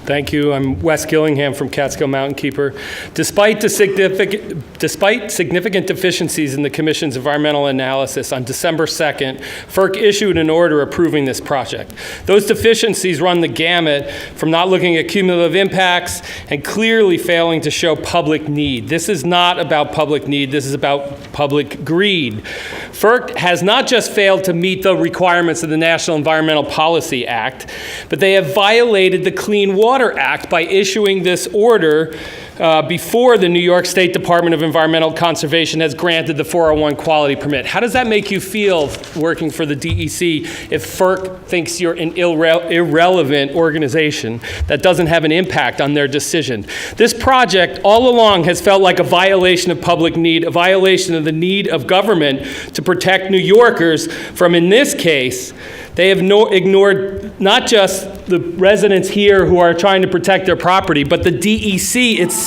Thank you. I'm Wes Gillingham from Catskill Mountain Keeper. Despite significant deficiencies in the Commission's environmental analysis, on December 2nd, FERC issued an order approving this project. Those deficiencies run the gamut from not looking at cumulative impacts and clearly failing to show public need. This is not about public need. This is about public greed. FERC has not just failed to meet the requirements of the National Environmental Policy Act, but they have violated the Clean Water Act by issuing this order before the New York State Department of Environmental Conservation has granted the 401 quality permit. How does that make you feel working for the DEC if FERC thinks you're an irrelevant organization that doesn't have an impact on their decision? This project all along has felt like a violation of public need, a violation of the need of government to protect New Yorkers from, in this case, they have ignored not just the residents here who are trying to protect their property, but the DEC itself.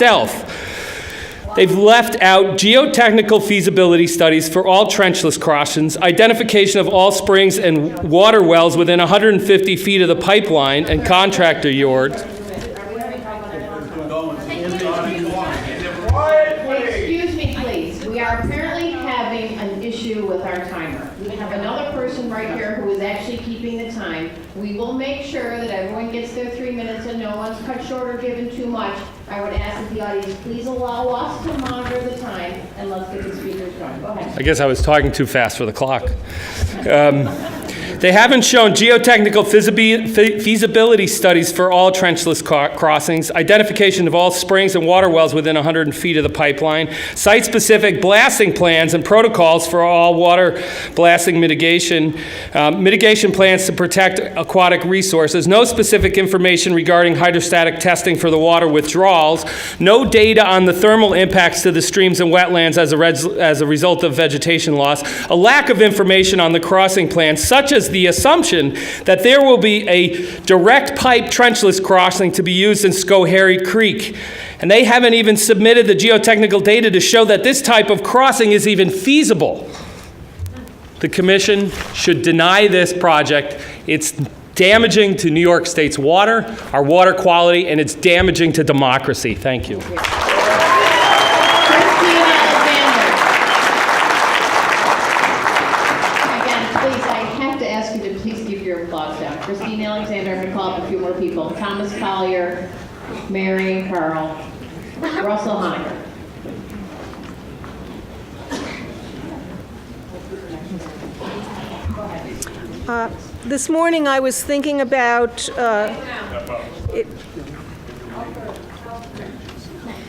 They've left out geotechnical feasibility studies for all trenchless crossings, identification of all springs and water wells within 150 feet of the pipeline and contractor yards. Excuse me, please. We are apparently having an issue with our timer. We have another person right here who is actually keeping the time. We will make sure that everyone gets their 3 minutes and no one's cut short or given too much. I would ask that the audience please allow us to monitor the time and let's get the speakers going. Go ahead. I guess I was talking too fast for the clock. They haven't shown geotechnical feasibility studies for all trenchless crossings, identification of all springs and water wells within 100 feet of the pipeline, site-specific blasting plans and protocols for all water blasting mitigation, mitigation plans to protect aquatic resources, no specific information regarding hydrostatic testing for the water withdrawals, no data on the thermal impacts to the streams and wetlands as a result of vegetation loss, a lack of information on the crossing plan, such as the assumption that there will be a direct pipe trenchless crossing to be used in Schoharie Creek. And they haven't even submitted the geotechnical data to show that this type of crossing is even feasible. The Commission should deny this project. It's damaging to New York State's water, our water quality, and it's damaging to democracy. Thank you. Christine Alexander, I'm going to call up a few more people. Thomas Collier, Mary, Carl, Russell Honaker. This morning I was thinking about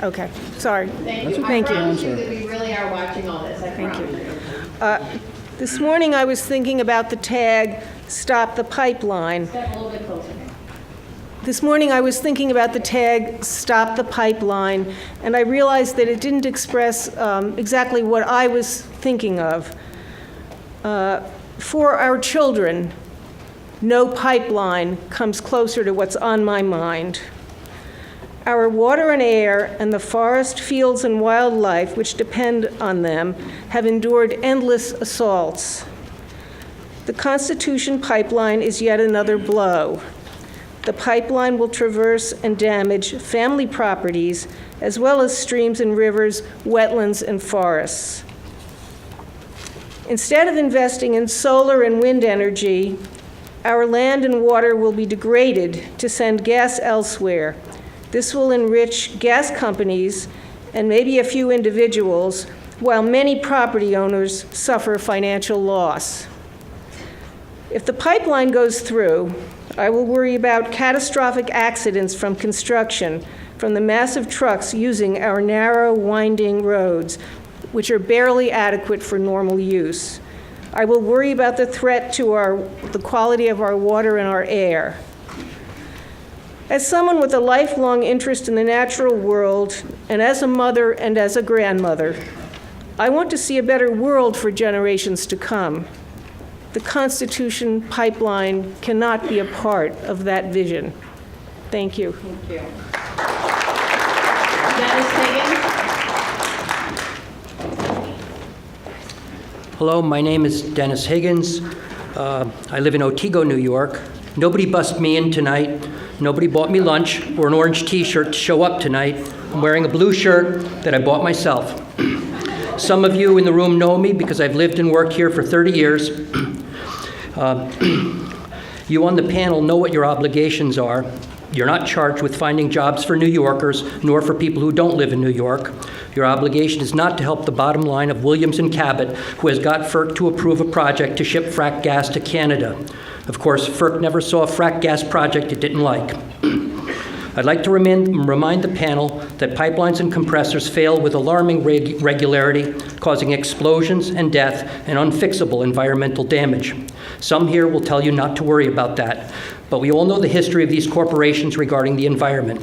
Okay, sorry. Thank you. Thank I you. promise you that we really are watching all this. I promise. This morning I was thinking about the tag, "Stop the Pipeline." Step a little bit closer. This morning I was thinking about the tag, "Stop the Pipeline," and I realized that it didn't express exactly what I was thinking of. For our children, no pipeline comes closer to what's on my mind. Our water and air and the forest, fields, and wildlife which depend on them have endured endless assaults. The Constitution pipeline is yet another blow. The pipeline will traverse and damage family properties, as well as streams and rivers, wetlands, and forests. Instead of investing in solar and wind energy, our land and water will be degraded to send gas elsewhere. This will enrich gas companies and maybe a few individuals, while many property owners suffer financial loss. If the pipeline goes through, I will worry about catastrophic accidents from construction, from the massive trucks using our narrow, winding roads, which are barely adequate for normal use. I will worry about the threat to the quality of our water and our air. As someone with a lifelong interest in the natural world, and as a mother and as a grandmother, I want to see a better world for generations to come. The Constitution pipeline cannot be a part of that vision. Thank you. Thank you. Dennis Higgins. Hello, my name is Dennis Higgins. I live in Otsego, New York. Nobody bussed me in tonight. Nobody bought me lunch or an orange t-shirt to show up tonight. I'm wearing a blue shirt that I bought myself. Some of you in the room know me because I've lived and worked here for 30 years. You on the panel know what your obligations are. You're not charged with finding jobs for New Yorkers, nor for people who don't live in New York. Your obligation is not to help the bottom line of Williams and Cabot, who has got FERC to approve a project to ship frack gas to Canada. Of course, FERC never saw a frack gas project it didn't like. I'd like to remind the panel that pipelines and compressors fail with alarming regularity, causing explosions and death and unfixable environmental damage. Some here will tell you not to worry about that, but we all know the history of these corporations regarding the environment.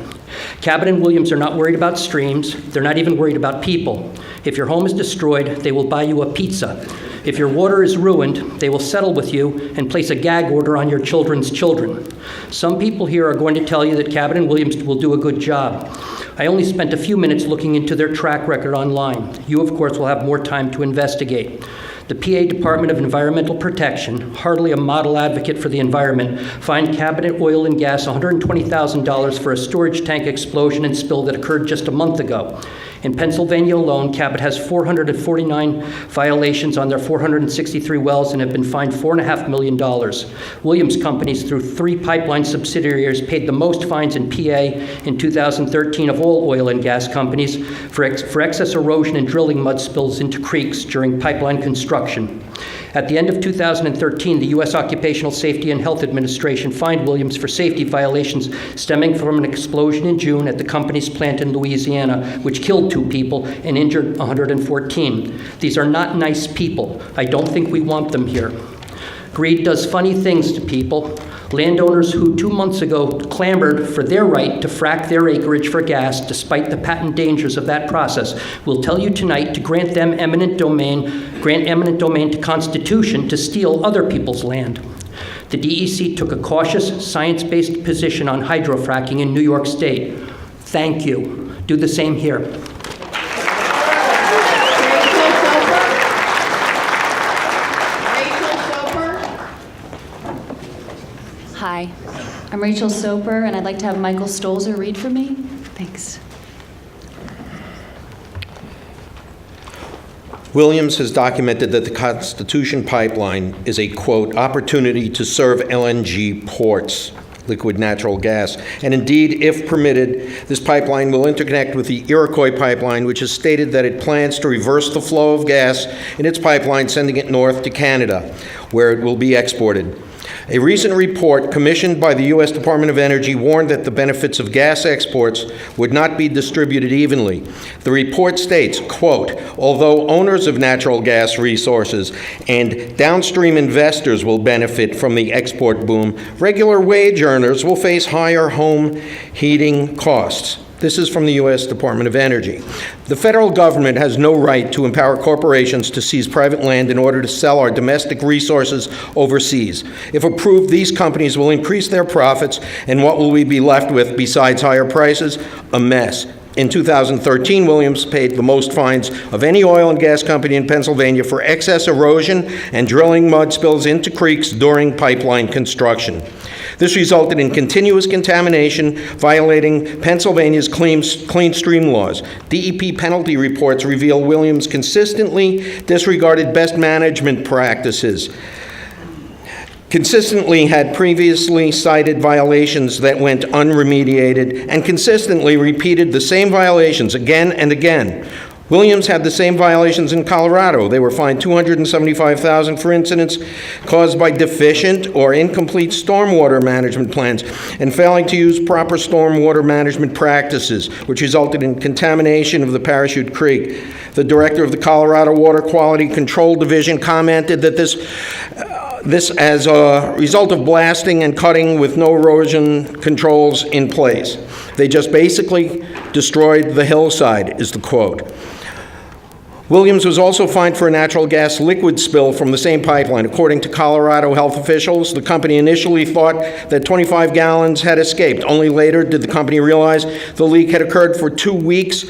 Cabot and Williams are not worried about streams. They're not even worried about people. If your home is destroyed, they will buy you a pizza. If your water is ruined, they will settle with you and place a gag order on your children's children. Some people here are going to tell you that Cabot and Williams will do a good job. I only spent a few minutes looking into their track record online. You, of course, will have more time to investigate. The PA Department of Environmental Protection, hardly a model advocate for the environment, fined Cabot Oil and Gas $120,000 for a storage tank explosion and spill that occurred just a month ago. In Pennsylvania alone, Cabot has 449 violations on their 463 wells and have been fined $4.5 million. Williams companies, through 3 pipeline subsidiaries, paid the most fines in PA in 2013 of all oil and gas companies for excess erosion and drilling mud spills into creeks during pipeline construction. At the end of 2013, the U.S. Occupational Safety and Health Administration fined Williams for safety violations stemming from an explosion in June at the company's plant in Louisiana, which killed 2 people and injured 114. These are not nice people. I don't think we want them here. Greed does funny things to people. Landowners who 2 months ago clamored for their right to frack their acreage for gas, despite the patent dangers of that process, will tell you tonight to grant eminent domain to Constitution to steal other people's land. The DEC took a cautious, science-based position on hydrofracking in New York State. Thank you. Do the same here. Hi, I'm Rachel Soper, and I'd like to have Michael Stolzer read for me. Thanks. Williams has documented that the Constitution Pipeline is a, quote, opportunity to serve LNG ports, liquid natural gas. And indeed, if permitted, this pipeline will interconnect with the Iroquois Pipeline, which has stated that it plans to reverse the flow of gas in its pipeline, sending it north to Canada, where it will be exported. A recent report commissioned by the U.S. Department of Energy warned that the benefits of gas exports would not be distributed evenly. The report states, quote, although owners of natural gas resources and downstream investors will benefit from the export boom, regular wage earners will face higher home heating costs. This is from the U.S. Department of Energy. The federal government has no right to empower corporations to seize private land in order to sell our domestic resources overseas. If approved, these companies will increase their profits, and what will we be left with besides higher prices? A mess. In 2013, Williams paid the most fines of any oil and gas company in Pennsylvania for excess erosion and drilling mud spills into creeks during pipeline construction. This resulted in continuous contamination, violating Pennsylvania's clean stream laws. DEP penalty reports reveal Williams consistently disregarded best management practices, consistently had previously cited violations that went unremediated, and consistently repeated the same violations again and again. Williams had the same violations in Colorado. They were fined $275,000 for incidents caused by deficient or incomplete stormwater management plans and failing to use proper stormwater management practices, which resulted in contamination of the Parachute Creek. The director of the Colorado Water Quality Control Division commented that this as a result of blasting and cutting with no erosion controls in place. They just basically destroyed the hillside, is the quote. Williams was also fined for a natural gas liquid spill from the same pipeline. According to Colorado health officials, the company initially thought that 25 gallons had escaped. Only later did the company realize the leak had occurred for 2 weeks,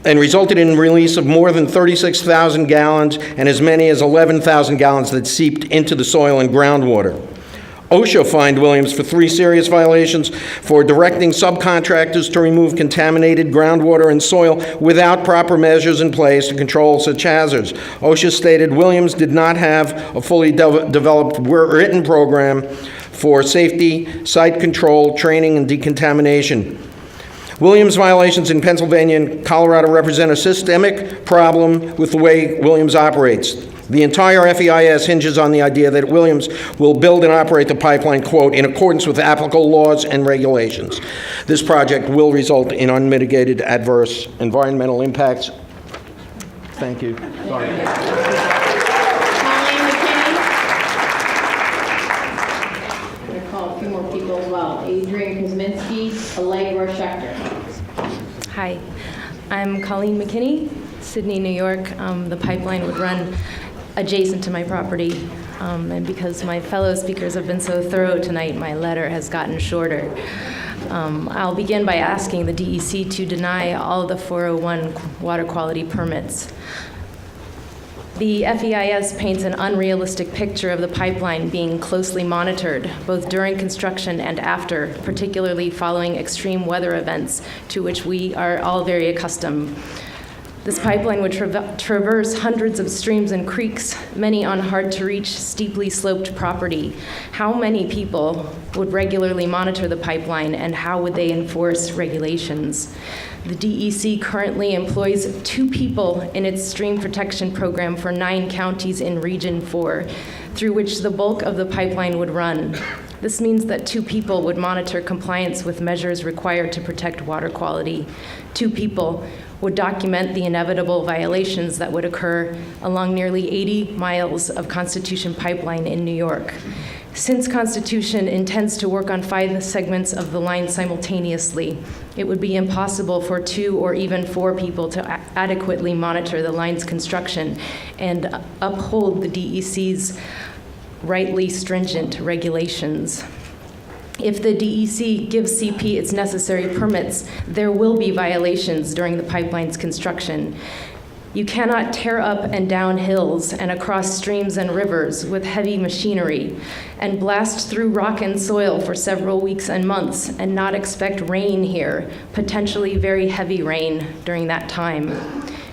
and resulted in the release of more than 36,000 gallons and as many as 11,000 gallons that seeped into the soil and groundwater. OSHA fined Williams for 3 serious violations for directing subcontractors to remove contaminated groundwater and soil without proper measures in place to control such hazards. OSHA stated Williams did not have a fully developed written program for safety, site control, training, and decontamination. Williams violations in Pennsylvania and Colorado represent a systemic problem with the way Williams operates. The entire FEIS hinges on the idea that Williams will build and operate the pipeline, quote, in accordance with applicable laws and regulations. This project will result in unmitigated adverse environmental impacts. Thank you. Sorry. Colleen McKinney. I'm going to call a few more people as well. Adrian Kuzminski, Allegra Schechter. Hi, I'm Colleen McKinney, Sydney, New York. The pipeline would run adjacent to my property, and because my fellow speakers have been so thorough tonight, my letter has gotten shorter. I'll begin by asking the DEC to deny all of the 401 water quality permits. The FEIS paints an unrealistic picture of the pipeline being closely monitored, both during construction and after, particularly following extreme weather events to which we are all very accustomed. This pipeline would traverse hundreds of streams and creeks, many on hard-to-reach, steeply sloped property. How many people would regularly monitor the pipeline, and how would they enforce regulations? The DEC currently employs 2 people in its stream protection program for 9 counties in Region 4, through which the bulk of the pipeline would run. This means that 2 people would monitor compliance with measures required to protect water quality. 2 people would document the inevitable violations that would occur along nearly 80 miles of Constitution pipeline in New York. Since Constitution intends to work on 5 segments of the line simultaneously, it would be impossible for 2 or even 4 people to adequately monitor the line's construction and uphold the DEC's rightly stringent regulations. If the DEC gives CP its necessary permits, there will be violations during the pipeline's construction. You cannot tear up and down hills and across streams and rivers with heavy machinery and blast through rock and soil for several weeks and months and not expect rain here, potentially very heavy rain during that time.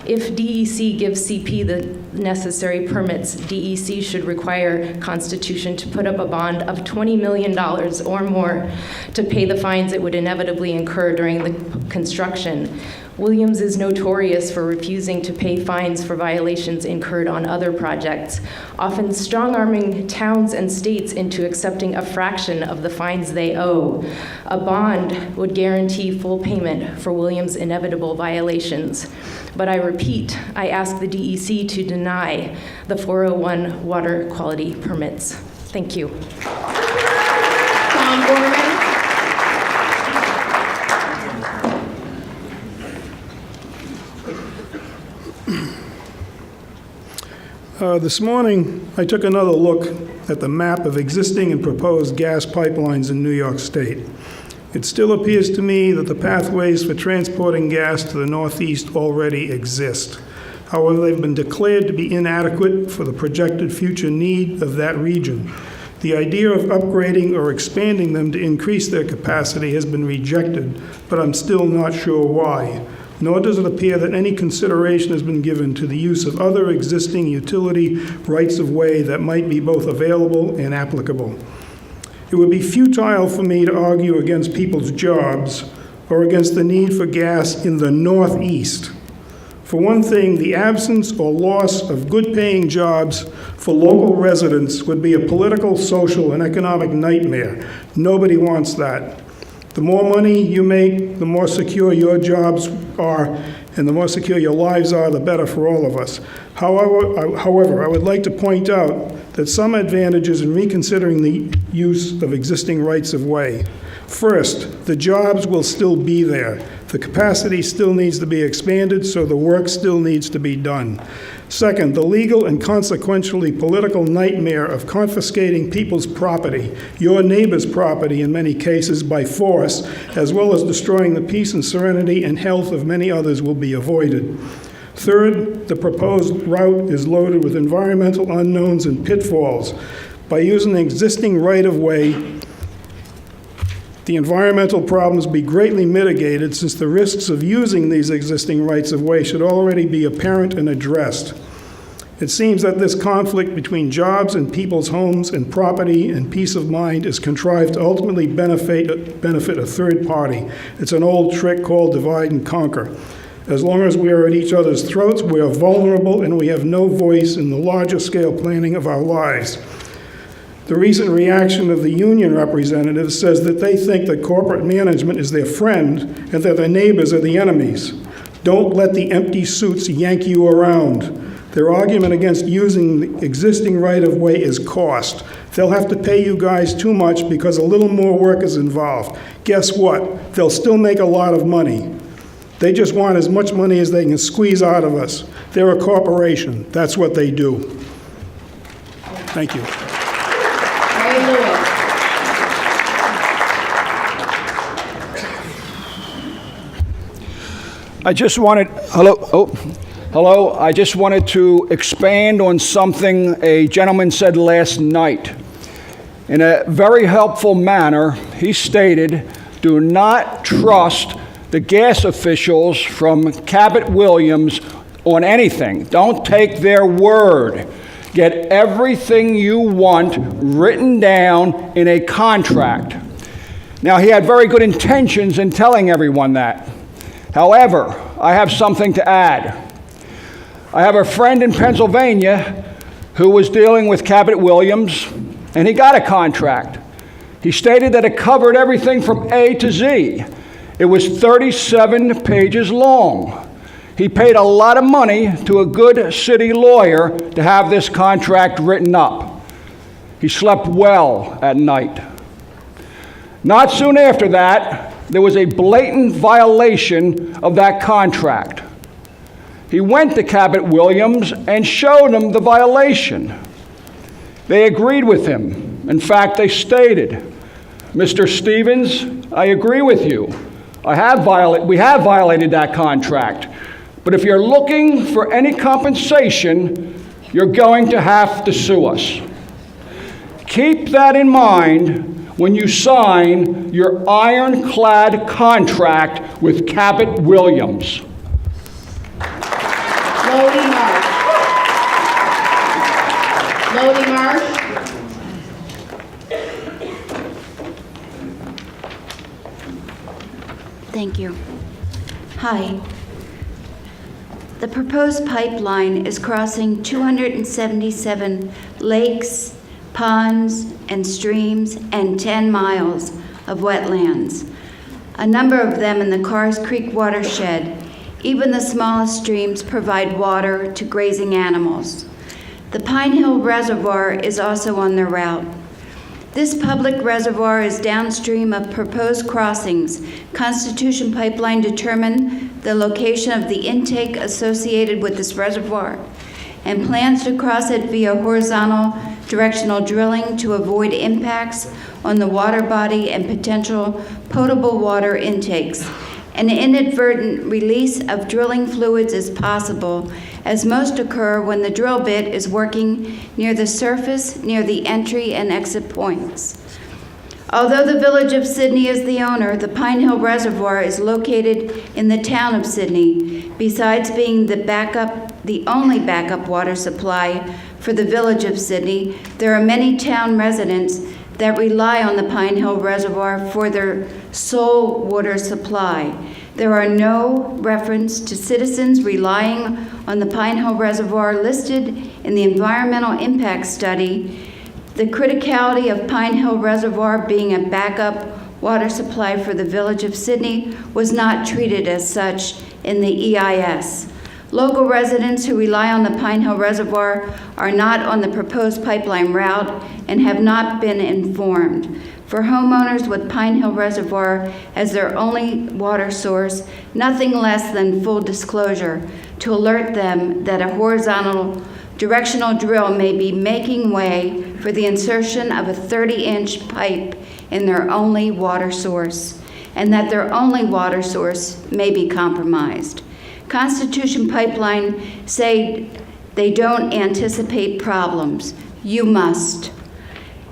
If DEC gives CP the necessary permits, DEC should require Constitution to put up a bond of $20 million or more to pay the fines it would inevitably incur during the construction. Williams is notorious for refusing to pay fines for violations incurred on other projects, often strong-arming towns and states into accepting a fraction of the fines they owe. A bond would guarantee full payment for Williams' inevitable violations. But I repeat, I ask the DEC to deny the 401 water quality permits. Thank you. Tom Gorman. This morning, I took another look at the map of existing and proposed gas pipelines in New York State. It still appears to me that the pathways for transporting gas to the Northeast already exist. However, they've been declared to be inadequate for the projected future need of that region. The idea of upgrading or expanding them to increase their capacity has been rejected, but I'm still not sure why. Nor does it appear that any consideration has been given to the use of other existing utility rights-of-way that might be both available and applicable. It would be futile for me to argue against people's jobs or against the need for gas in the Northeast. For one thing, the absence or loss of good-paying jobs for local residents would be a political, social, and economic nightmare. Nobody wants that. The more money you make, the more secure your jobs are, and the more secure your lives are, the better for all of us. However, I would like to point out that some advantages in reconsidering the use of existing rights-of-way. First, the jobs will still be there. The capacity still needs to be expanded, so the work still needs to be done. Second, the legal and consequentially political nightmare of confiscating people's property, your neighbor's property in many cases, by force, as well as destroying the peace and serenity and health of many others, will be avoided. Third, the proposed route is loaded with environmental unknowns and pitfalls. By using the existing right-of-way, the environmental problems be greatly mitigated, since the risks of using these existing rights-of-way should already be apparent and addressed. It seems that this conflict between jobs and people's homes and property and peace of mind is contrived to ultimately benefit a third party. It's an old trick called divide and conquer. As long as we are at each other's throats, we are vulnerable and we have no voice in the larger scale planning of our lives. The recent reaction of the union representatives says that they think that corporate management is their friend and that their neighbors are the enemies. Don't let the empty suits yank you around. Their argument against using the existing right-of-way is cost. They'll have to pay you guys too much because a little more work is involved. Guess what? They'll still make a lot of money. They just want as much money as they can squeeze out of us. They're a corporation. That's what they do. Thank you. I just wanted, hello. I just wanted to expand on something a gentleman said last night. In a very helpful manner, he stated, do not trust the gas officials from Cabot Williams on anything. Don't take their word. Get everything you want written down in a contract. Now, he had very good intentions in telling everyone that. However, I have something to add. I have a friend in Pennsylvania who was dealing with Cabot Williams, and he got a contract. He stated that it covered everything from A to Z. It was 37 pages long. He paid a lot of money to a good city lawyer to have this contract written up. He slept well at night. Not soon after that, there was a blatant violation of that contract. He went to Cabot Williams and showed him the violation. They agreed with him. In fact, they stated, Mr. Stevens, I agree with you. We have violated that contract. But if you're looking for any compensation, you're going to have to sue us. Keep that in mind when you sign your ironclad contract with Cabot Williams. Lodi Marsh. Thank you. Hi. The proposed pipeline is crossing 277 lakes, ponds, and streams, and 10 miles of wetlands, a number of them in the Carrs Creek watershed. Even the smallest streams provide water to grazing animals. The Pine Hill Reservoir is also on the route. This public reservoir is downstream of proposed crossings. Constitution Pipeline determined the location of the intake associated with this reservoir and plans to cross it via horizontal directional drilling to avoid impacts on the water body and potential potable water intakes. An inadvertent release of drilling fluids is possible, as most occur when the drill bit is working near the surface, near the entry and exit points. Although the Village of Sydney is the owner, the Pine Hill Reservoir is located in the town of Sydney. Besides being the only backup water supply for the Village of Sydney, there are many town residents that rely on the Pine Hill Reservoir for their sole water supply. There are no reference to citizens relying on the Pine Hill Reservoir listed in the environmental impact study. The criticality of Pine Hill Reservoir being a backup water supply for the Village of Sydney was not treated as such in the EIS. Local residents who rely on the Pine Hill Reservoir are not on the proposed pipeline route and have not been informed. For homeowners with Pine Hill Reservoir as their only water source, nothing less than full disclosure to alert them that a horizontal directional drill may be making way for the insertion of a 30-inch pipe in their only water source, and that their only water source may be compromised. Constitution Pipeline say they don't anticipate problems. You must.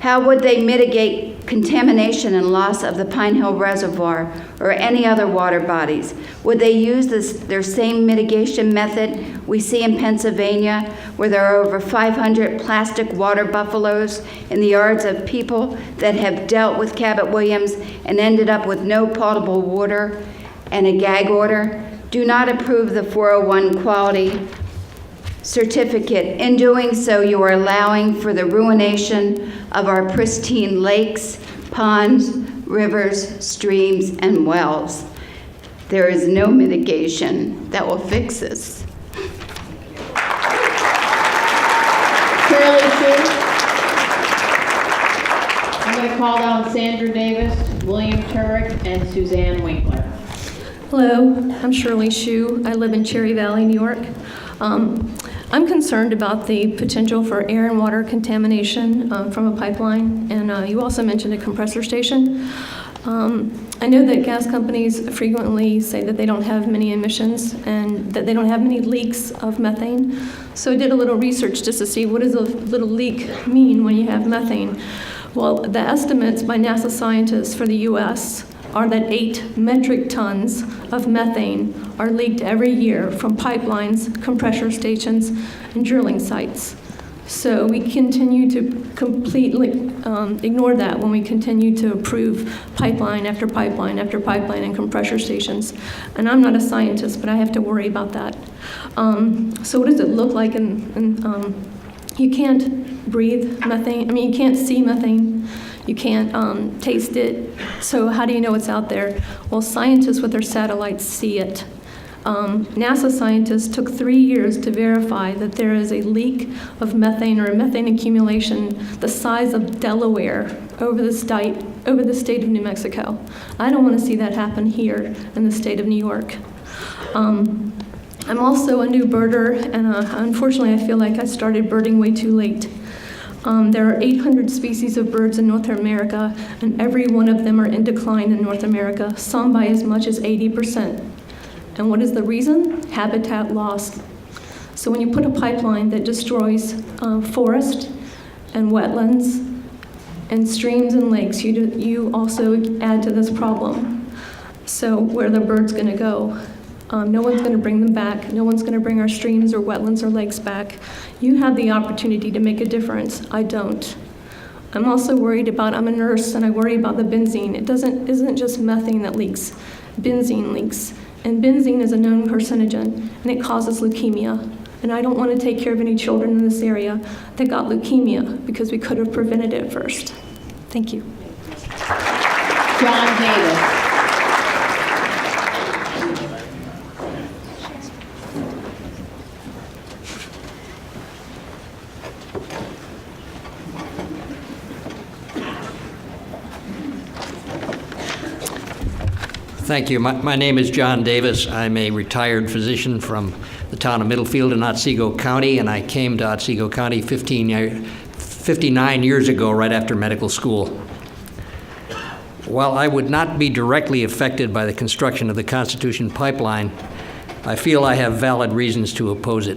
How would they mitigate contamination and loss of the Pine Hill Reservoir or any other water bodies? Would they use their same mitigation method we see in Pennsylvania, where there are over 500 plastic water buffaloes in the yards of people that have dealt with Cabot Williams and ended up with no potable water and a gag order? Do not approve the 401 quality certificate. In doing so, you are allowing for the ruination of our pristine lakes, ponds, rivers, streams, and wells. There is no mitigation that will fix this. Shirley Chu. I'm going to call down Sandra Davis, William Turek, and Suzanne Winkler. Hello, I'm Shirley Shu. I live in Cherry Valley, New York. I'm concerned about the potential for air and water contamination from a pipeline, and you also mentioned a compressor station. I know that gas companies frequently say that they don't have many emissions and that they don't have many leaks of methane. So I did a little research just to see what does a little leak mean when you have methane. Well, the estimates by NASA scientists for the U.S. are that 8 metric tons of methane are leaked every year from pipelines, compressor stations, and drilling sites. So we continue to completely ignore that when we continue to approve pipeline after pipeline after pipeline and compressor stations. And I'm not a scientist, but I have to worry about that. So what does it look like? You can't breathe methane. I mean, you can't see methane. You can't taste it. So how do you know it's out there? Well, scientists with their satellites see it. NASA scientists took 3 years to verify that there is a leak of methane or a methane accumulation the size of Delaware over the state of New Mexico. I don't want to see that happen here in the state of New York. I'm also a new birder, and unfortunately I feel like I started birding way too late. There are 800 species of birds in North America, and every one of them are in decline in North America, some by as much as 80%. And what is the reason? Habitat loss. So when you put a pipeline that destroys forest and wetlands and streams and lakes, you also add to this problem. So where are the birds going to go? No one's going to bring them back. No one's going to bring our streams or wetlands or lakes back. You have the opportunity to make a difference. I don't. I'm also worried about, I'm a nurse, and I worry about the benzene. It isn't just methane that leaks. Benzene leaks. And benzene is a known carcinogen, and it causes leukemia. And I don't want to take care of any children in this area that got leukemia because we could have prevented it first. Thank you. John Davis. Thank you. My name is John Davis. I'm a retired physician from the town of Middlefield in Otsego County, and I came to Otsego County 59 years ago, right after medical school. While I would not be directly affected by the construction of the Constitution Pipeline, I feel I have valid reasons to oppose it.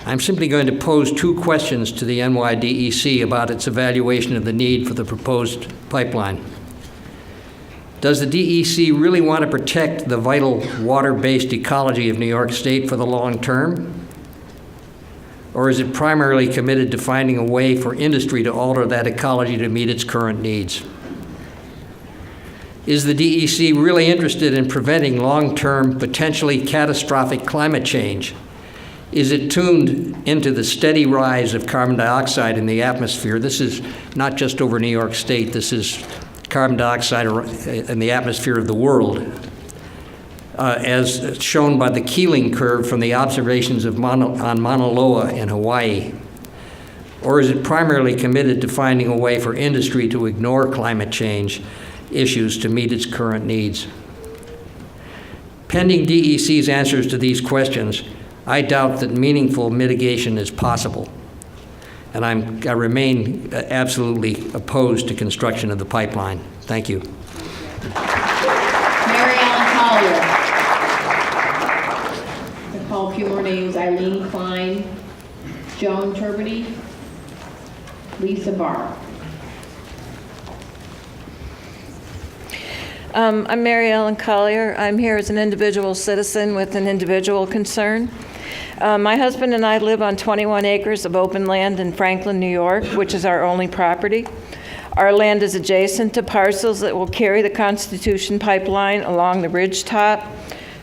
I'm simply going to pose 2 questions to the NYDEC about its evaluation of the need for the proposed pipeline. Does the DEC really want to protect the vital water-based ecology of New York State for the long term? Or is it primarily committed to finding a way for industry to alter that ecology to meet its current needs? Is the DEC really interested in preventing long-term, potentially catastrophic climate change? Is it tuned into the steady rise of carbon dioxide in the atmosphere? This is not just over New York State. This is carbon dioxide in the atmosphere of the world, as shown by the Keeling curve from the observations on Mauna Loa in Hawaii. Or is it primarily committed to finding a way for industry to ignore climate change issues to meet its current needs? Pending DEC's answers to these questions, I doubt that meaningful mitigation is possible. And I remain absolutely opposed to construction of the pipeline. Thank you. Mary Ellen Collier. I call a few more names: Eileen Klein, Joan Turbity, Lisa Barr. I'm Mary Ellen Collier. I'm here as an individual citizen with an individual concern. My husband and I live on 21 acres of open land in Franklin, New York, which is our only property. Our land is adjacent to parcels that will carry the Constitution pipeline along the ridge top,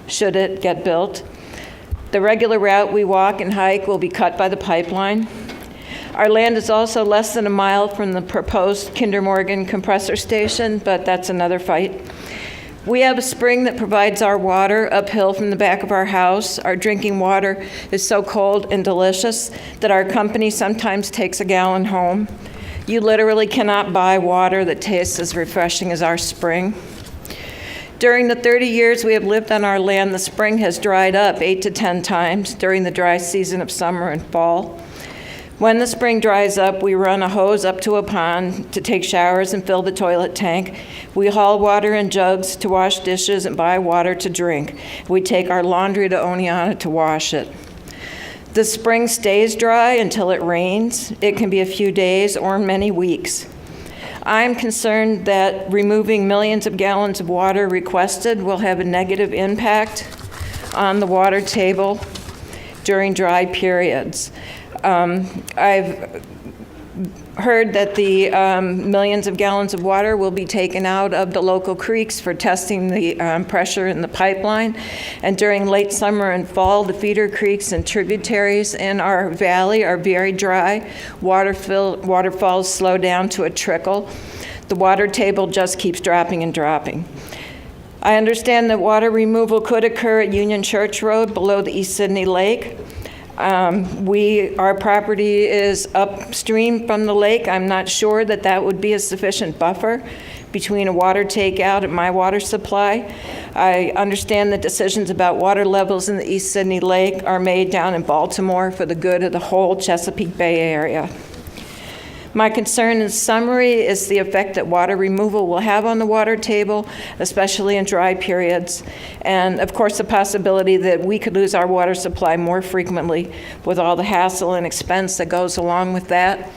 should it get built. The regular route we walk and hike will be cut by the pipeline. Our land is also less than a mile from the proposed Kinder Morgan compressor station, but that's another fight. We have a spring that provides our water uphill from the back of our house. Our drinking water is so cold and delicious that our company sometimes takes a gallon home. You literally cannot buy water that tastes as refreshing as our spring. During the 30 years we have lived on our land, the spring has dried up 8 to 10 times during the dry season of summer and fall. When the spring dries up, we run a hose up to a pond to take showers and fill the toilet tank. We haul water in jugs to wash dishes and buy water to drink. We take our laundry to Oneonta to wash it. The spring stays dry until it rains. It can be a few days or many weeks. I'm concerned that removing millions of gallons of water requested will have a negative impact on the water table during dry periods. I've heard that the millions of gallons of water will be taken out of the local creeks for testing the pressure in the pipeline. And during late summer and fall, the feeder creeks and tributaries in our valley are very dry. Waterfalls slow down to a trickle. The water table just keeps dropping and dropping. I understand that water removal could occur at Union Church Road below the East Sydney Lake. Our property is upstream from the lake. I'm not sure that that would be a sufficient buffer between a water takeout and my water supply. I understand that decisions about water levels in the East Sydney Lake are made down in Baltimore for the good of the whole Chesapeake Bay area. My concern in summary is the effect that water removal will have on the water table, especially in dry periods, and of course the possibility that we could lose our water supply more frequently with all the hassle and expense that goes along with that.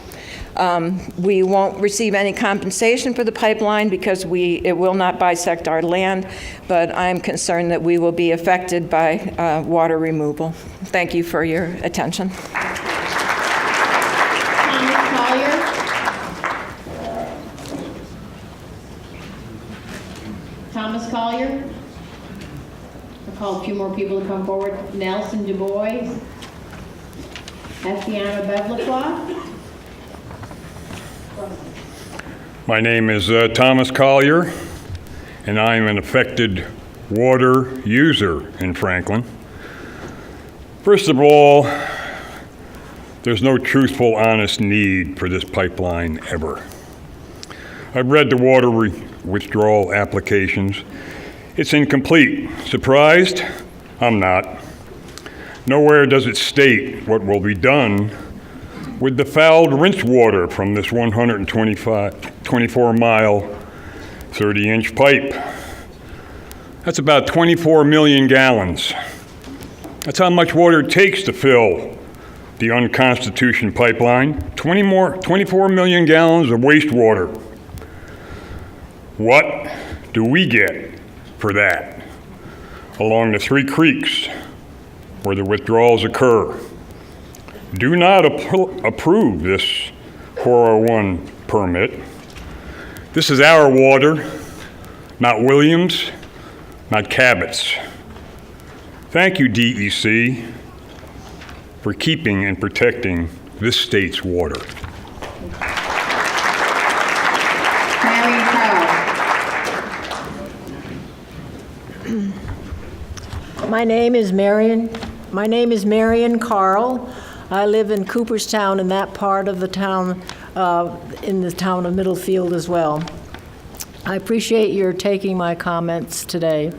We won't receive any compensation for the pipeline because it will not bisect our land, but I'm concerned that we will be affected by water removal. Thank you for your attention. Thomas Collier. I'll call a few more people to come forward. Nelson Du Bois. Estiana Bevlacqua. My name is Thomas Collier, and I'm an affected water user in Franklin. First of all, there's no truthful, honest need for this pipeline ever. I've read the water withdrawal applications. It's incomplete. Surprised? I'm not. Nowhere does it state what will be done with the fouled rinse water from this 124-mile, 30-inch pipe. That's about 24 million gallons. That's how much water it takes to fill the unconstitutional pipeline. 24 million gallons of wastewater. What do we get for that along the 3 creeks where the withdrawals occur? Do not approve this 401 permit. This is our water, not Williams, not Cabot's. Thank you, DEC, for keeping and protecting this state's water. My name is Marion Carl. I live in Cooperstown, in that part of the town, in the town of Middlefield as well. I appreciate your taking my comments today.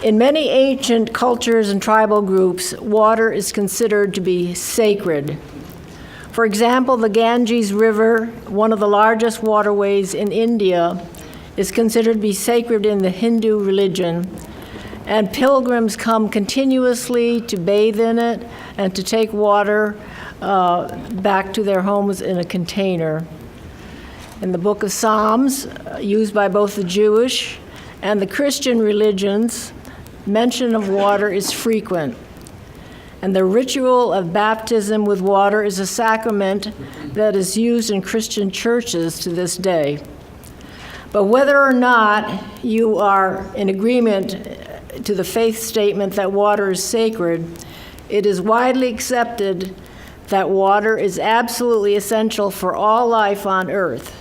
In many ancient cultures and tribal groups, water is considered to be sacred. For example, the Ganges River, one of the largest waterways in India, is considered to be sacred in the Hindu religion, and pilgrims come continuously to bathe in it and to take water back to their homes in a container. In the book of Psalms, used by both the Jewish and the Christian religions, mention of water is frequent. And the ritual of baptism with water is a sacrament that is used in Christian churches to this day. But whether or not you are in agreement to the faith statement that water is sacred, it is widely accepted that water is absolutely essential for all life on earth.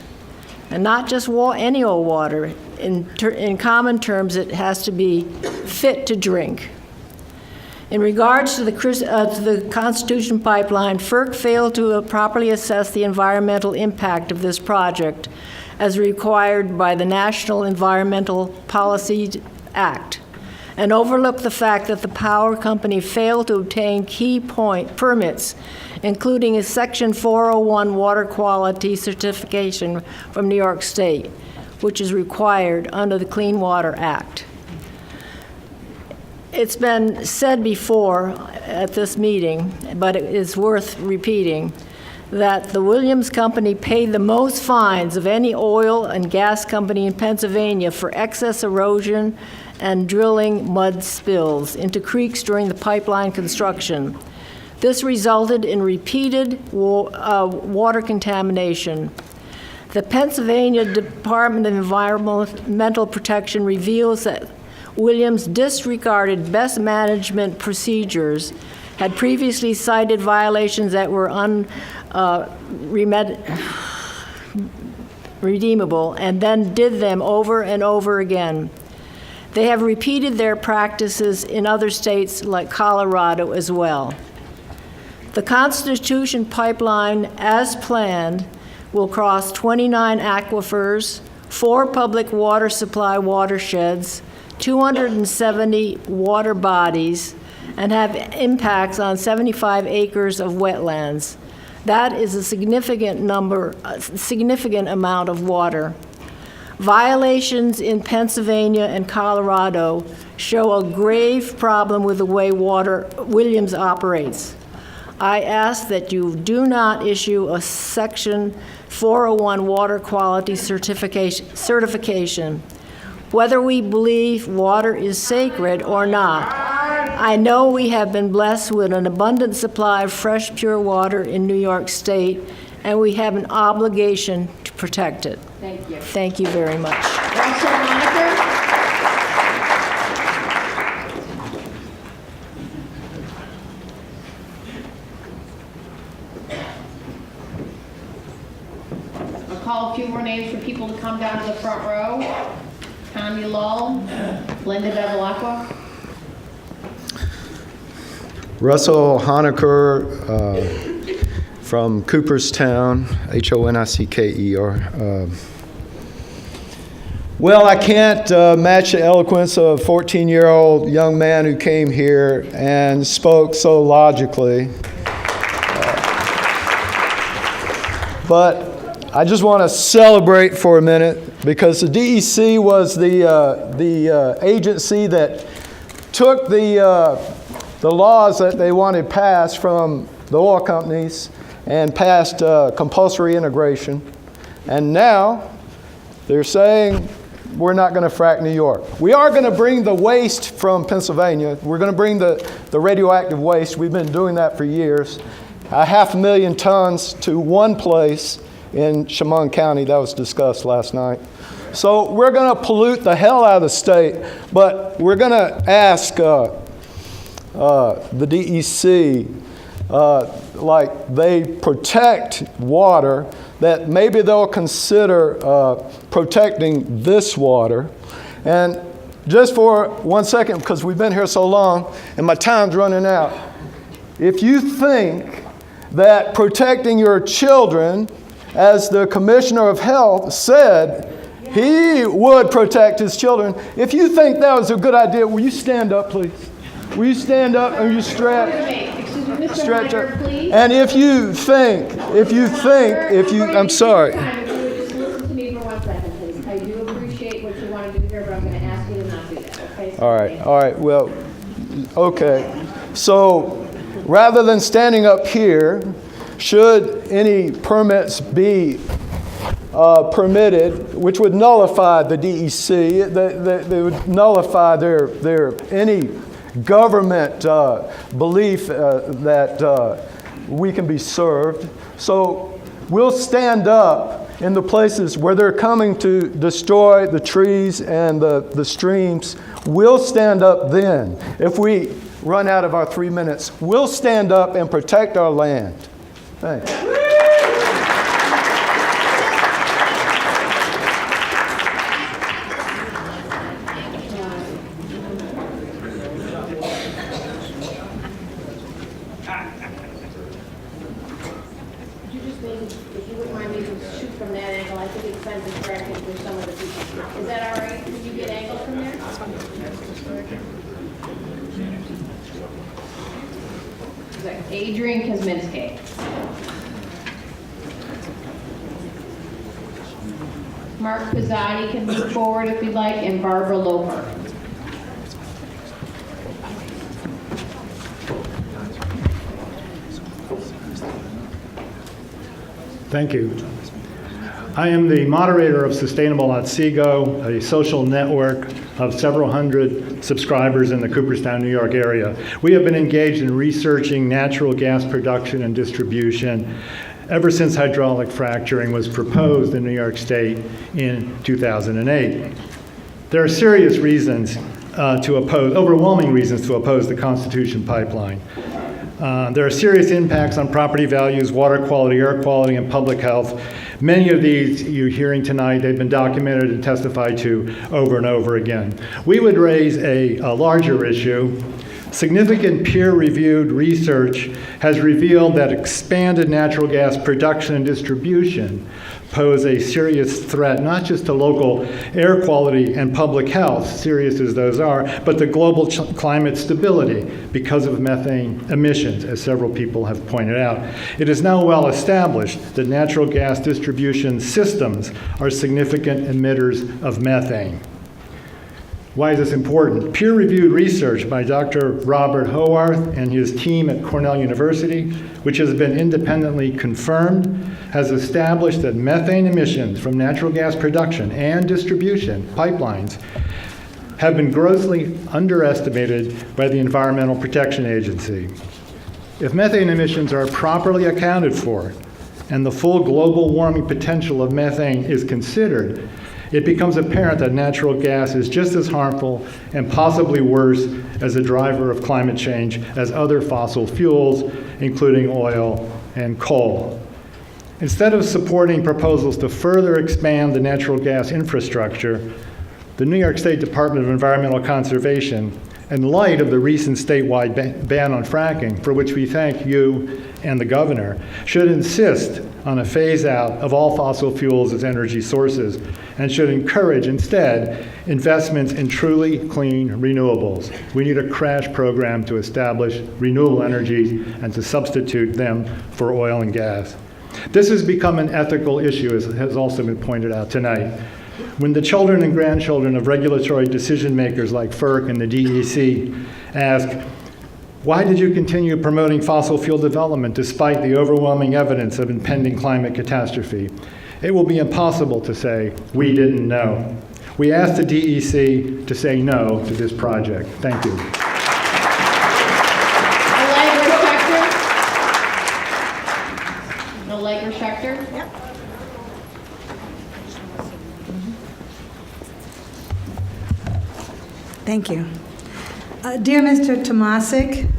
And not just any old water. In common terms, it has to be fit to drink. In regards to the Constitution Pipeline, FERC failed to properly assess the environmental impact of this project as required by the National Environmental Policy Act, and overlooked the fact that the power company failed to obtain key permits, including a Section 401 water quality certification from New York State, which is required under the Clean Water Act. It's been said before at this meeting, but it is worth repeating, that the Williams Company paid the most fines of any oil and gas company in Pennsylvania for excess erosion and drilling mud spills into creeks during the pipeline construction. This resulted in repeated water contamination. The Pennsylvania Department of Environmental Protection reveals that Williams disregarded best management procedures, had previously cited violations that were redeemable, and then did them over and over again. They have repeated their practices in other states like Colorado as well. The Constitution Pipeline, as planned, will cross 29 aquifers, 4 public water supply watersheds, 270 water bodies, and have impacts on 75 acres of wetlands. That is a significant amount of water. Violations in Pennsylvania and Colorado show a grave problem with the way Williams operates. I ask that you do not issue a Section 401 water quality certification. Whether we believe water is sacred or not, I know we have been blessed with an abundant supply of fresh, pure water in New York State, and we have an obligation to protect it. Thank you. Thank you very much. Russell Honaker. I'll call a few more names for people to come down to the front row. Tanya Lull, Linda Bevilacqua. Russell Honaker from Cooperstown, Honicker. Well, I can't match the eloquence of a 14-year-old young man who came here and spoke so logically. But I just want to celebrate for a minute because the DEC was the agency that took the laws that they wanted passed from the oil companies and passed compulsory integration. And now they're saying we're not going to frack New York. We are going to bring the waste from Pennsylvania. We're going to bring the radioactive waste. We've been doing that for years. 500,000 tons to one place in Chemung County. That was discussed last night. So we're going to pollute the hell out of the state, but we're going to ask the DEC, like they protect water, that maybe they'll consider protecting this water. And just for 1 second, because we've been here so long and my time's running out, if you think that protecting your children, as the Commissioner of Health said, he would protect his children. If you think that was a good idea, will you stand up, please? Will you stand up and you stretch? Excuse me, Mr. Stretch Hunter, up. please. And if you think, I'm sorry. If you would just listen to me for 1 second, please. I do appreciate what you want to do here, but I'm going to ask you to not do that, okay? All right, well, okay. So rather than standing up here, should any permits be permitted, which would nullify the DEC, they would nullify their any government belief that we can be served. So we'll stand up in the places where they're coming to destroy the trees and the streams. We'll stand up then. If we run out of our 3 minutes, we'll stand up and protect our land. Thanks. If you wouldn't mind me to shoot from that angle, I think it's kind of distracting for some of the people. Is that all right? Can you get angle from there? Adrian Kosminski. Mark Pizzotti can move forward if you'd like, and Barbara Loper. Thank you. I am the moderator of Sustainable Otsego, a social network of several hundred subscribers in the Cooperstown, New York area. We have been engaged in researching natural gas production and distribution ever since hydraulic fracturing was proposed in New York State in 2008. There are serious reasons overwhelming reasons to oppose the Constitution pipeline. There are serious impacts on property values, water quality, air quality, and public health. Many of these you're hearing tonight, they've been documented and testified to over and over again. We would raise a larger issue. Significant peer-reviewed research has revealed that expanded natural gas production and distribution pose a serious threat, not just to local air quality and public health, serious as those are, but to global climate stability because of methane emissions, as several people have pointed out. It is now well established that natural gas distribution systems are significant emitters of methane. Why is this important? Peer-reviewed research by Dr. Robert Howarth and his team at Cornell University, which has been independently confirmed, has established that methane emissions from natural gas production and distribution pipelines have been grossly underestimated by the Environmental Protection Agency. If methane emissions are properly accounted for and the full global warming potential of methane is considered, it becomes apparent that natural gas is just as harmful and possibly worse as a driver of climate change as other fossil fuels, including oil and coal. Instead of supporting proposals to further expand the natural gas infrastructure, the New York State Department of Environmental Conservation, in light of the recent statewide ban on fracking, for which we thank you and the governor, should insist on a phase-out of all fossil fuels as energy sources and should encourage instead investments in truly clean renewables. We need a crash program to establish renewable energies and to substitute them for oil and gas. This has become an ethical issue, as has also been pointed out tonight. When the children and grandchildren of regulatory decision makers like FERC and the DEC ask, why did you continue promoting fossil fuel development despite the overwhelming evidence of impending climate catastrophe? It will be impossible to say, we didn't know. We asked the DEC to say no to this project. Thank you. Yep. Thank you. Dear Mr. Tomasic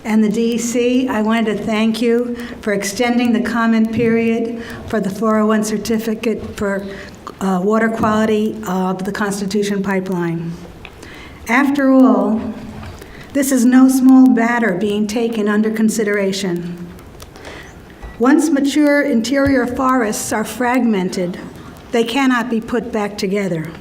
and the DEC, I wanted to thank you for extending the comment period for the 401 certificate for water quality of the Constitution pipeline. After all, This is no small matter being taken under consideration. Once mature interior forests are fragmented, they cannot be put back together.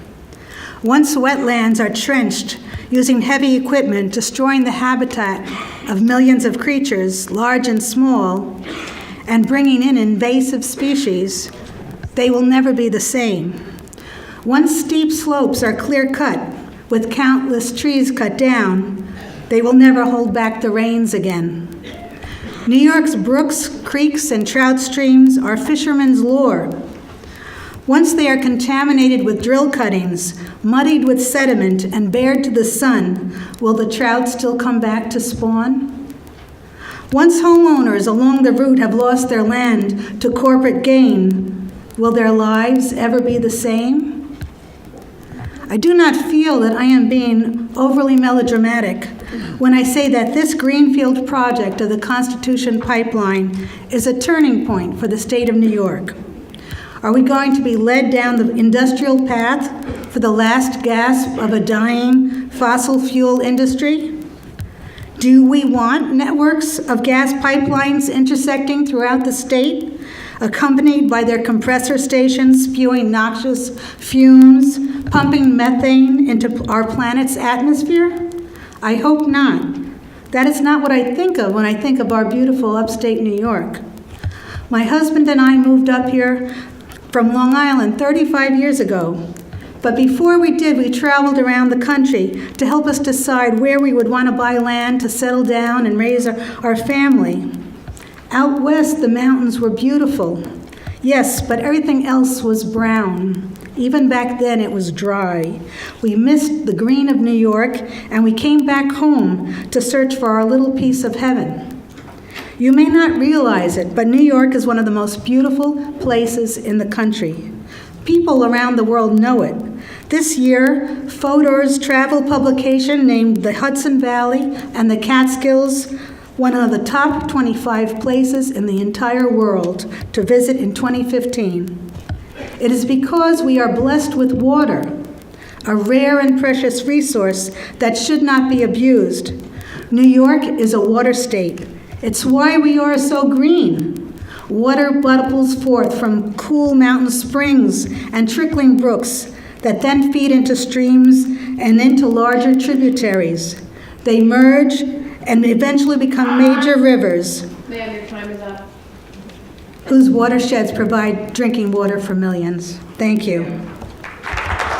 Once wetlands are trenched using heavy equipment, destroying the habitat of millions of creatures, large and small, and bringing in invasive species, they will never be the same. Once steep slopes are clear-cut, with countless trees cut down, they will never hold back the rains again. New York's brooks, creeks, and trout streams are fishermen's lore. Once they are contaminated with drill cuttings, muddied with sediment, and bared to the sun, will the trout still come back to spawn? Once homeowners along the route have lost their land to corporate gain, will their lives ever be the same? I do not feel that I am being overly melodramatic when I say that this greenfield project of the Constitution Pipeline is a turning point for the state of New York. Are we going to be led down the industrial path for the last gasp of a dying fossil fuel industry? Do we want networks of gas pipelines intersecting throughout the state, accompanied by their compressor stations spewing noxious fumes, pumping methane into our planet's atmosphere? I hope not. That is not what I think of when I think of our beautiful upstate New York. My husband and I moved up here from Long Island 35 years ago. But before we did, we traveled around the country to help us decide where we would want to buy land to settle down and raise our family. Out west, the mountains were beautiful. Yes, but everything else was brown. Even back then, it was dry. We missed the green of New York, and we came back home to search for our little piece of heaven. You may not realize it, but New York is one of the most beautiful places in the country. People around the world know it. This year, Fodor's travel publication named the Hudson Valley and the Catskills one of the top 25 places in the entire world to visit in 2015. It is because we are blessed with water, a rare and precious resource that should not be abused. New York is a water state. It's why we are so green. Water bubbles forth from cool mountain springs and trickling brooks that then feed into streams and into larger tributaries. They merge and eventually become major rivers, Ma'am, your time is up. whose watersheds provide drinking water for millions. Thank you.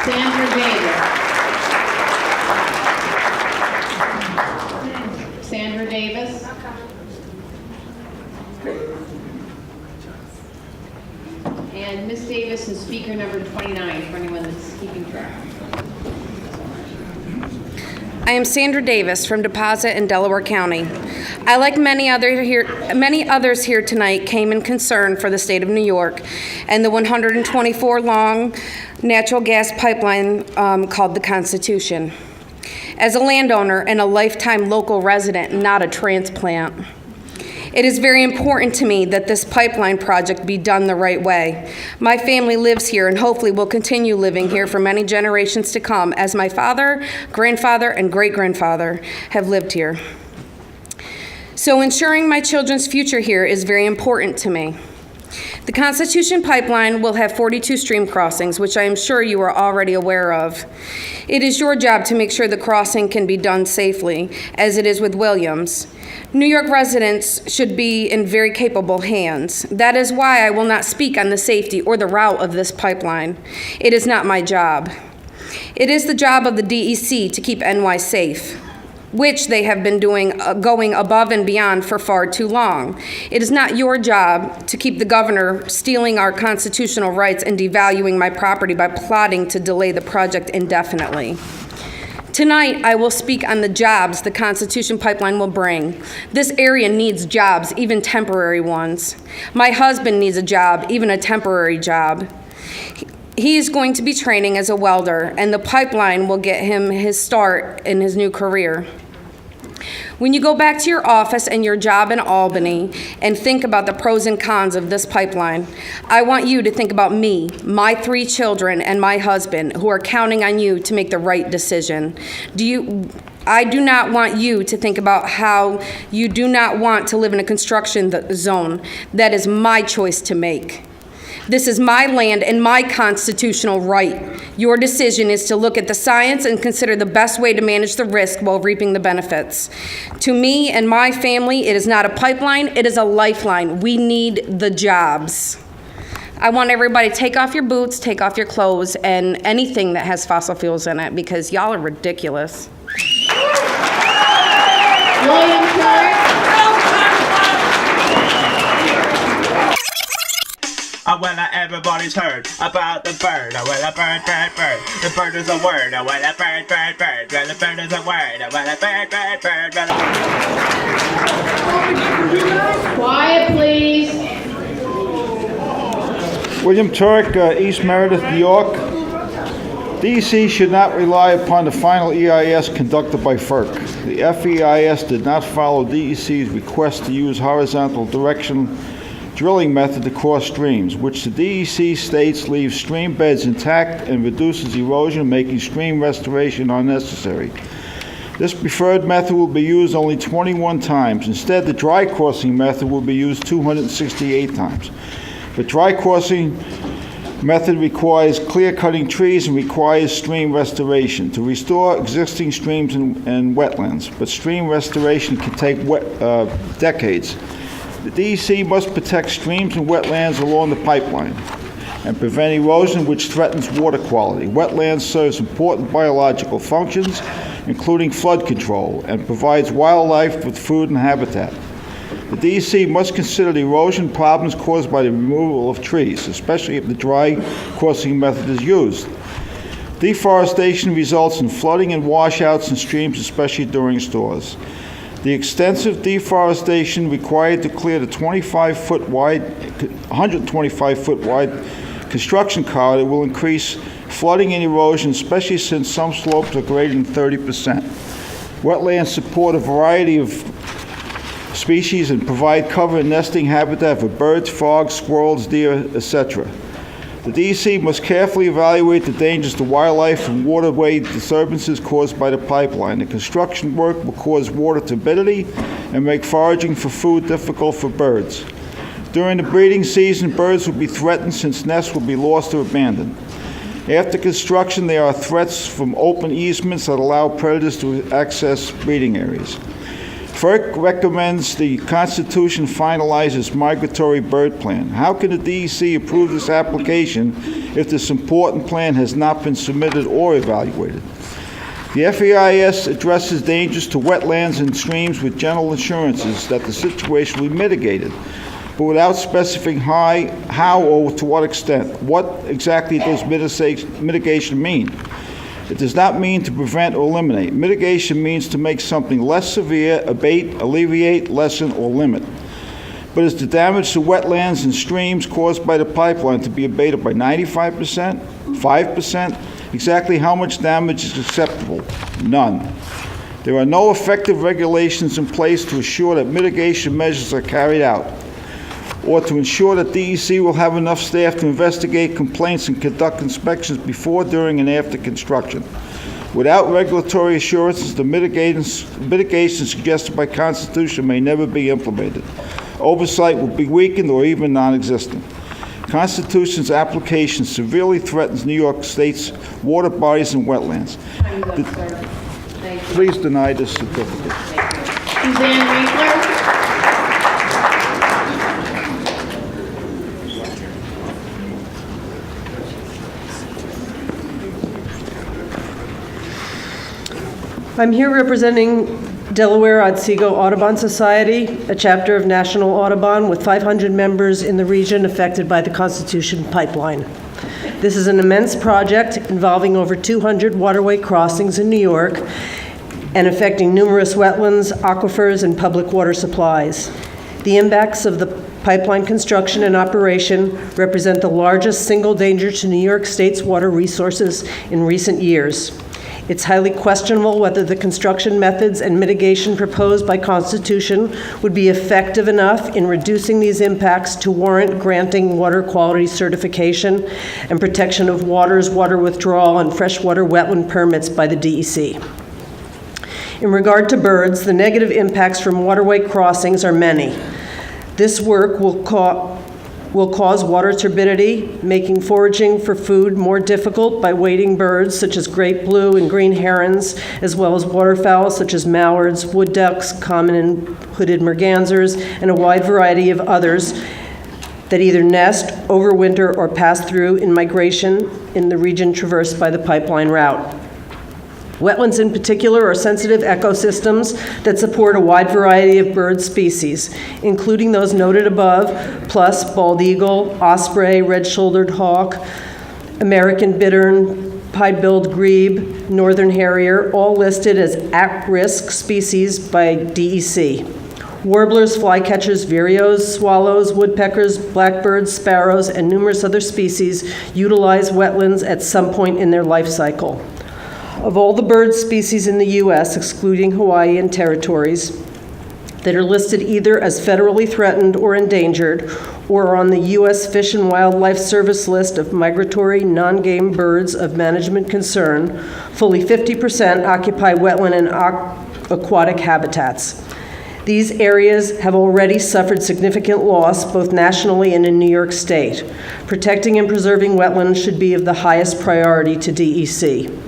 Sandra Davis. Sandra Davis. And Ms. Davis is speaker number 29 for anyone that's keeping track. I am Sandra Davis from Deposit in Delaware County. I, like many others here tonight, came in concern for the state of New York and the 124-long natural gas pipeline called the Constitution. As a landowner and a lifetime local resident, not a transplant, it is very important to me that this pipeline project be done the right way. My family lives here and hopefully will continue living here for many generations to come, as my father, grandfather, and great-grandfather have lived here. So ensuring my children's future here is very important to me. The Constitution Pipeline will have 42 stream crossings, which I am sure you are already aware of. It is your job to make sure the crossing can be done safely, as it is with Williams. New York residents should be in very capable hands. That is why I will not speak on the safety or the route of this pipeline. It is not my job. It is the job of the DEC to keep NY safe, which they have been doing, going above and beyond for far too long. It is not your job to keep the governor stealing our constitutional rights and devaluing my property by plotting to delay the project indefinitely. Tonight, I will speak on the jobs the Constitution Pipeline will bring. This area needs jobs, even temporary ones. My husband needs a job, even a temporary job. He is going to be training as a welder, and the pipeline will get him his start in his new career. When you go back to your office and your job in Albany and think about the pros and cons of this pipeline, I want you to think about me, my 3 children, and my husband, who are counting on you to make the right decision. I do not want you to think about how you do not want to live in a construction zone. That is my choice to make. This is my land and my constitutional right. Your decision is to look at the science and consider the best way to manage the risk while reaping the benefits. To me and my family, it is not a pipeline, it is a lifeline. We need the jobs. I want everybody to take off your boots, take off your clothes, and anything that has fossil fuels in it, because y'all are ridiculous. Well, everybody's heard about the bird. Well, a bird, bird, bird. The bird is a word. Well, a bird, bird, bird. Well, the bird is a word. Well, a bird, bird, bird. Quiet, please. William Turk, East Meredith, New York. DEC should not rely upon the final EIS conducted by FERC. The FEIS did not follow DEC's request to use horizontal direction drilling method to cross streams, which the DEC states leaves stream beds intact and reduces erosion, making stream restoration unnecessary. This preferred method will be used only 21 times. Instead, the dry crossing method will be used 268 times. The dry crossing method requires clear-cutting trees and requires stream restoration to restore existing streams and wetlands, but stream restoration can take decades. The DEC must protect streams and wetlands along the pipeline and prevent erosion which threatens water quality. Wetlands serves important biological functions, including flood control, and provides wildlife with food and habitat. The DEC must consider the erosion problems caused by the removal of trees, especially if the dry crossing method is used. Deforestation results in flooding and washouts in streams, especially during storms. The extensive deforestation required to clear the 125-foot wide construction corridor will increase flooding and erosion, especially since some slopes are greater than 30%. Wetlands support a variety of species and provide cover and nesting habitat for birds, frogs, squirrels, deer, etc. The DEC must carefully evaluate the dangers to wildlife from waterway disturbances caused by the pipeline. The construction work will cause water turbidity and make foraging for food difficult for birds. During the breeding season, birds will be threatened since nests will be lost or abandoned. After construction, there are threats from open easements that allow predators to access breeding areas. FERC recommends the Constitution finalize its migratory bird plan. How can the DEC approve this application if this important plan has not been submitted or evaluated? The FEIS addresses dangers to wetlands and streams with general assurances that the situation will be mitigated, but without specifying how or to what extent. What exactly does mitigation mean? It does not mean to prevent or eliminate. Mitigation means to make something less severe, abate, alleviate, lessen, or limit. But is the damage to wetlands and streams caused by the pipeline to be abated by 95%, 5%? Exactly how much damage is acceptable? None. There are no effective regulations in place to assure that mitigation measures are carried out, or to ensure that DEC will have enough staff to investigate complaints and conduct inspections before, during, and after construction. Without regulatory assurances, the mitigation suggested by Constitution may never be implemented. Oversight will be weakened or even non-existent. Constitution's application severely threatens New York State's water bodies and wetlands. Please deny this certificate. Suzanne Winkler. I'm here representing Delaware Otsego Audubon Society, a chapter of National Audubon with 500 members in the region affected by the Constitution Pipeline. This is an immense project involving over 200 waterway crossings in New York and affecting numerous wetlands, aquifers, and public water supplies. The impacts of the pipeline construction and operation represent the largest single danger to New York State's water resources in recent years. It's highly questionable whether the construction methods and mitigation proposed by Constitution would be effective enough in reducing these impacts to warrant granting water quality certification and protection of waters, water withdrawal, and freshwater wetland permits by the DEC. In regard to birds, the negative impacts from waterway crossings are many. This work will cause water turbidity, making foraging for food more difficult by wading birds such as great blue and green herons, as well as waterfowl such as mallards, wood ducks, common and hooded mergansers, and a wide variety of others that either nest, overwinter, or pass through in migration in the region traversed by the pipeline route. Wetlands in particular are sensitive ecosystems that support a wide variety of bird species, including those noted above, plus bald eagle, osprey, red-shouldered hawk, American bittern, pied-billed grebe, northern harrier, all listed as at-risk species by DEC. Warblers, flycatchers, vireos, swallows, woodpeckers, blackbirds, sparrows, and numerous other species utilize wetlands at some point in their life cycle. Of all the bird species in the U.S., excluding Hawaii and territories, that are listed either as federally threatened or endangered, or are on the U.S. Fish and Wildlife Service list of migratory non-game birds of management concern, fully 50% occupy wetland and aquatic habitats. These areas have already suffered significant loss, both nationally and in New York State. Protecting and preserving wetlands should be of the highest priority to DEC.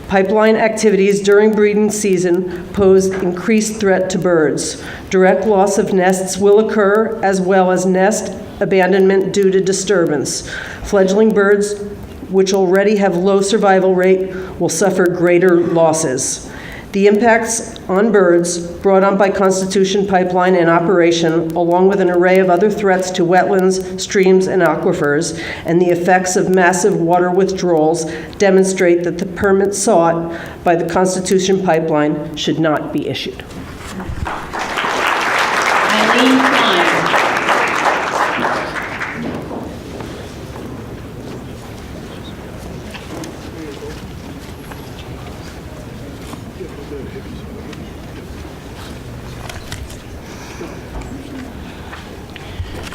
Pipeline activities during breeding season pose increased threat to birds. Direct loss of nests will occur, as well as nest abandonment due to disturbance. Fledgling birds, which already have low survival rate, will suffer greater losses. The impacts on birds brought on by Constitution Pipeline in operation, along with an array of other threats to wetlands, streams, and aquifers, and the effects of massive water withdrawals demonstrate that the permit sought by the Constitution Pipeline should not be issued. Eileen Klein.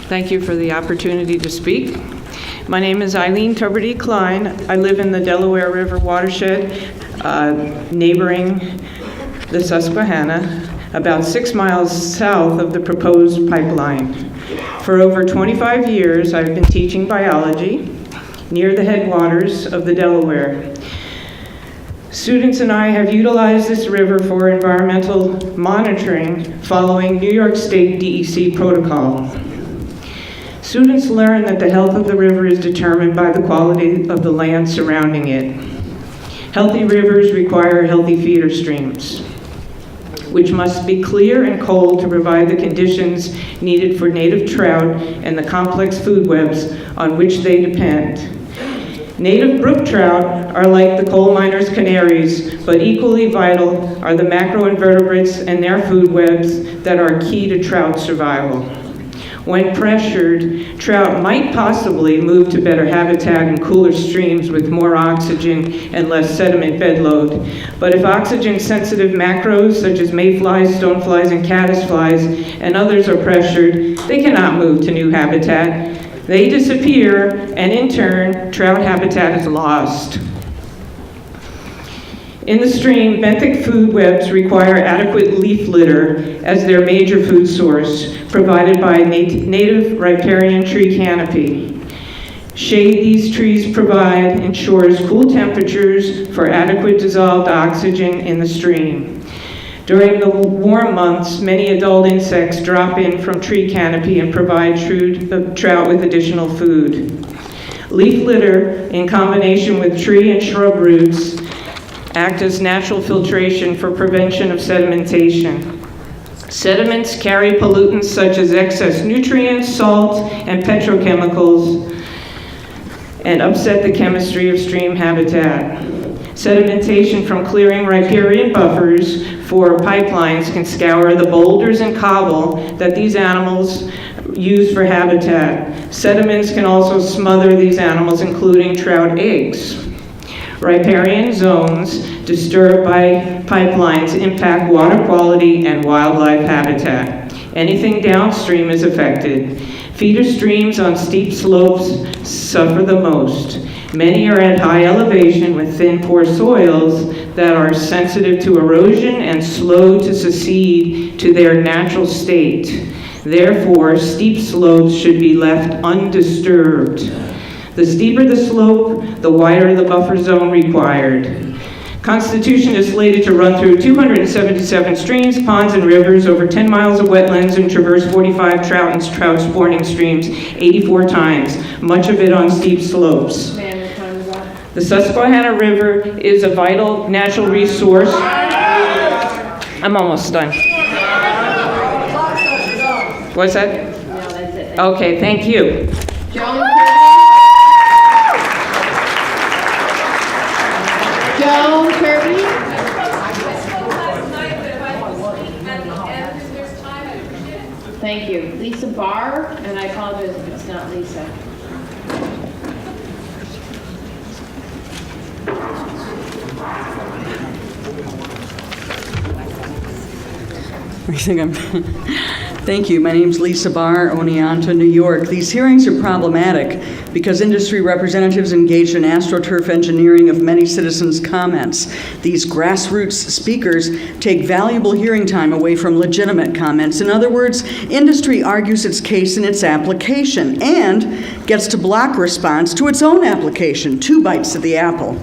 Thank you for the opportunity to speak. My name is Eileen Tuberty Klein. I live in the Delaware River watershed, neighboring the Susquehanna, about 6 miles south of the proposed pipeline. For over 25 years, I've been teaching biology near the headwaters of the Delaware. Students and I have utilized this river for environmental monitoring following New York State DEC protocol. Students learn that the health of the river is determined by the quality of the land surrounding it. Healthy rivers require healthy feeder streams, which must be clear and cold to provide the conditions needed for native trout and the complex food webs on which they depend. Native brook trout are like the coal miners' canaries, but equally vital are the macroinvertebrates and their food webs that are key to trout survival. When pressured, trout might possibly move to better habitat in cooler streams with more oxygen and less sediment bed load. But if oxygen-sensitive macros, such as mayflies, stoneflies, and caddisflies, and others are pressured, they cannot move to new habitat. They disappear, and in turn, trout habitat is lost. In the stream, benthic food webs require adequate leaf litter as their major food source, provided by native riparian tree canopy. Shade these trees provide ensures cool temperatures for adequate dissolved oxygen in the stream. During the warm months, many adult insects drop in from tree canopy and provide trout with additional food. Leaf litter, in combination with tree and shrub roots, act as natural filtration for prevention of sedimentation. Sediments carry pollutants such as excess nutrients, salt, and petrochemicals, and upset the chemistry of stream habitat. Sedimentation from clearing riparian buffers for pipelines can scour the boulders and cobble that these animals use for habitat. Sediments can also smother these animals, including trout eggs. Riparian zones disturbed by pipelines impact water quality and wildlife habitat. Anything downstream is affected. Feeder streams on steep slopes suffer the most. Many are at high elevation with thin, poor soils that are sensitive to erosion and slow to succeed to their natural state. Therefore, steep slopes should be left undisturbed. The steeper the slope, the wider the buffer zone required. Constitution is slated to run through 277 streams, ponds, and rivers, over 10 miles of wetlands, and traverse 45 trout and trout spawning streams 84 times, much of it on steep slopes. The Susquehanna River is a vital natural resource. I'm almost done. What's that? No, that's it. Okay, thank you. Joan Kirby? Thank you. Lisa Barr, and I apologize if it's not Lisa. Thank you. My name's Lisa Barr, Oneonta, New York. These hearings are problematic because industry representatives engaged in AstroTurf engineering of many citizens' comments. These grassroots speakers take valuable hearing time away from legitimate comments. In other words, industry argues its case in its application and gets to block response to its own application. 2 bites of the apple.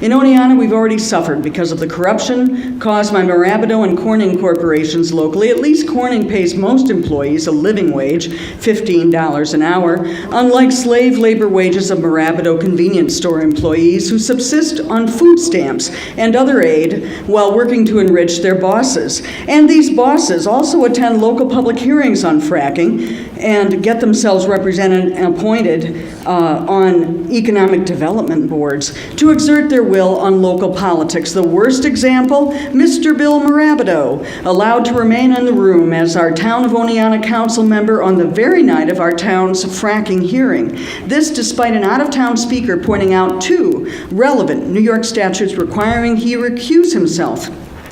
In Oneonta, we've already suffered because of the corruption caused by Marabido and Corning corporations locally. At least Corning pays most employees a living wage, $15 an hour, unlike slave labor wages of Marabido convenience store employees who subsist on food stamps and other aid while working to enrich their bosses. And these bosses also attend local public hearings on fracking and get themselves represented and appointed on economic development boards to exert their will on local politics. The worst example, Mr. Bill Marabido, allowed to remain in the room as our Town of Oneonta council member on the very night of our town's fracking hearing. This despite an out-of-town speaker pointing out 2 relevant New York statutes requiring he recuse himself.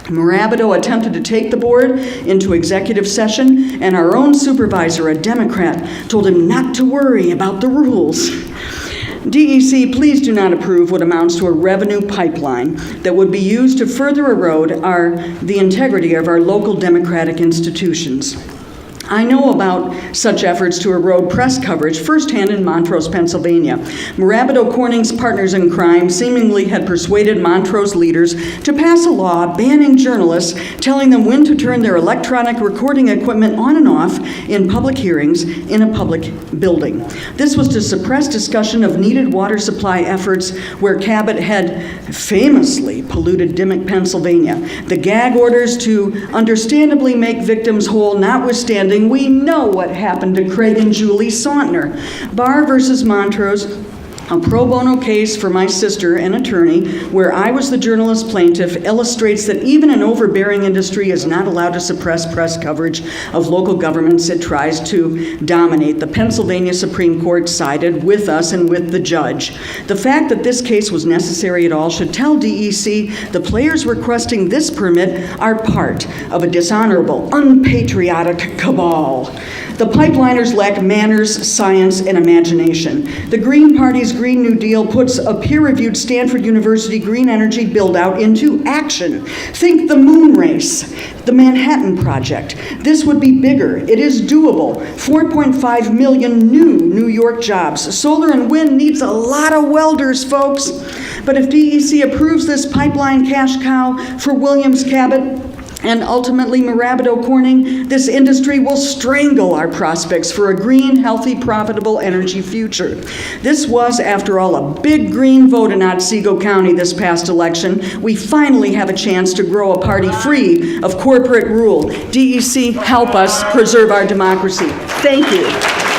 Marabido attempted to take the board into executive session, and our own supervisor, a Democrat, told him not to worry about the rules. DEC, please do not approve what amounts to a revenue pipeline that would be used to further erode the integrity of our local democratic institutions. I know about such efforts to erode press coverage firsthand in Montrose, Pennsylvania. Marabido Corning's partners in crime seemingly had persuaded Montrose leaders to pass a law banning journalists, telling them when to turn their electronic recording equipment on and off in public hearings in a public building. This was to suppress discussion of needed water supply efforts where Cabot had famously polluted Dimock, Pennsylvania. The gag orders to understandably make victims whole notwithstanding, we know what happened to Craig and Julie Sauntner. Barr versus Montrose, a pro bono case for my sister, an attorney, where I was the journalist plaintiff, illustrates that even an overbearing industry is not allowed to suppress press coverage of local governments it tries to dominate. The Pennsylvania Supreme Court sided with us and with the judge. The fact that this case was necessary at all should tell DEC the players requesting this permit are part of a dishonorable, unpatriotic cabal. The pipeliners lack manners, science, and imagination. The Green Party's Green New Deal puts a peer-reviewed Stanford University green energy build-out into action. Think the moon race, the Manhattan Project. This would be bigger. It is doable. 4.5 million new New York jobs. Solar and wind needs a lot of welders, folks. But if DEC approves this pipeline cash cow for Williams Cabot, and ultimately Marabido Corning, this industry will strangle our prospects for a green, healthy, profitable energy future. This was, after all, a big green vote in Otsego County this past election. We finally have a chance to grow a party free of corporate rule. DEC, help us preserve our democracy. Thank you.